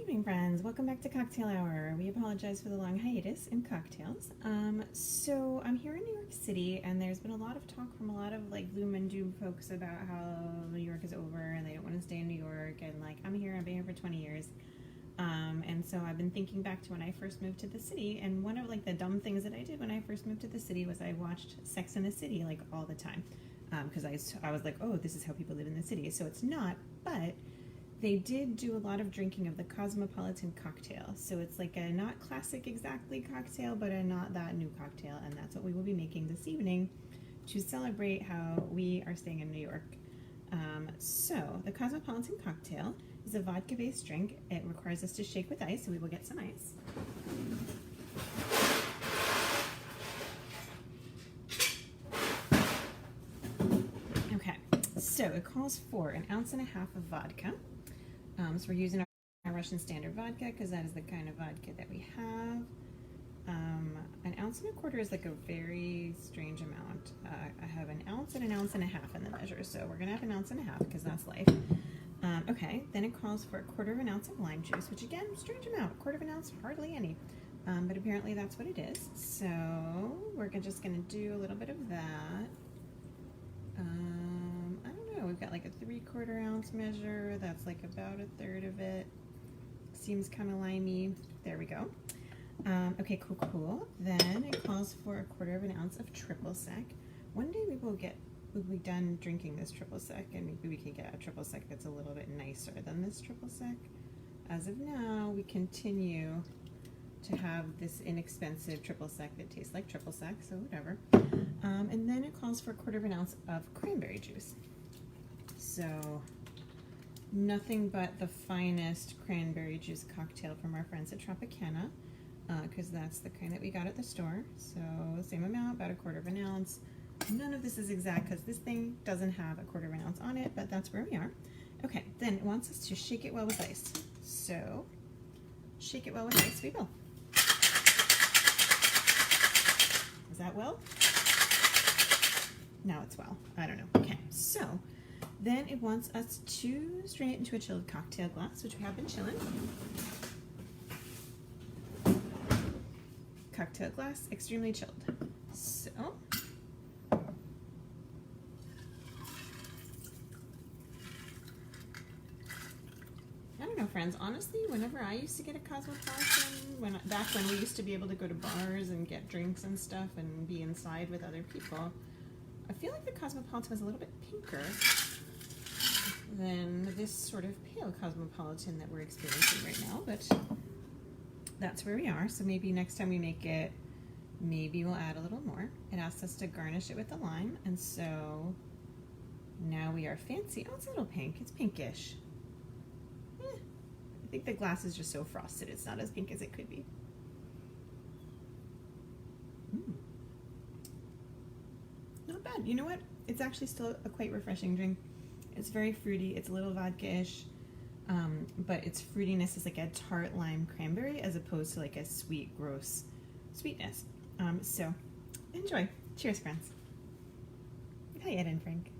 evening, friends. Welcome back to Cocktail Hour. We apologize for the long hiatus in cocktails. So I'm here in New York City, and there's been a lot of talk from a lot of like gloom and doom folks about how New York is over and they don't want to stay in New York. And like, I'm here, I've been here for 20 years. And so I've been thinking back to when I first moved to the city, and one of like the dumb things that I did when I first moved to the city was I watched Sex and the City like all the time. Because I was like, oh, this is how people live in the city. So it's not, but they did do a lot of drinking of the Cosmopolitan cocktail. So it's like a not classic exactly cocktail, but a not that new cocktail. And that's what we will be making this evening to celebrate how we are staying in New York. So the Cosmopolitan cocktail is a vodka-based drink. It requires us to shake with ice, so we will get some ice. Okay, so it calls for 1.5 ounces of vodka. So we're using our Russian standard vodka because that is the kind of vodka that we have. 1.25 ounces is like a very strange amount. I have 1 ounce and 1.5 ounces in the measure, so we're gonna have 1.5 ounces because that's life. Okay, then it calls for 1/4 ounce of lime juice, which again, strange amount, 1/4 ounce, hardly any. But apparently that's what it is. So we're just gonna do a little bit of that. I don't know, we've got like a 3/4 ounce measure. That's like about 1/3 of it. Seems kind of limey. There we go. Okay, cool. Then it calls for 1/4 ounce of triple sec. One day we'll be done drinking this triple sec, and maybe we can get a triple sec that's a little bit nicer than this triple sec. As of now, we continue to have this inexpensive triple sec that tastes like triple sec, so whatever. And then it calls for 1/4 ounce of cranberry juice. So nothing but the finest cranberry juice cocktail from our friends at Tropicana, because that's the kind that we got at the store. So same amount, about 1/4 ounce. None of this is exact because this thing doesn't have 1/4 ounce on it, but that's where we are. Okay, then it wants us to shake it well with ice. So shake it well with ice we will. Is that well? Now it's well. I don't know. Okay, so then it wants us to strain it into a chilled cocktail glass, which we have been chilling. Cocktail glass, extremely chilled. So I don't know, friends. Honestly, whenever I used to get a Cosmopolitan, back when we used to be able to go to bars and get drinks and stuff and be inside with other people, I feel like the Cosmopolitan was a little bit pinker than this sort of pale Cosmopolitan that we're experiencing right now, but that's where we are. So maybe next time we make it, maybe we'll add a little more. It asks us to garnish it with the lime, and so now we are fancy. Oh, it's a little pink. It's pinkish. I think the glass is just so frosted, it's not as pink as it could be. Not bad. You know what? It's actually still a quite refreshing drink. It's very fruity. It's a little vodka-ish, but its fruitiness is like a tart lime cranberry as opposed to like a sweet, gross sweetness. So enjoy. Cheers, friends. Hi, Ed and Frank.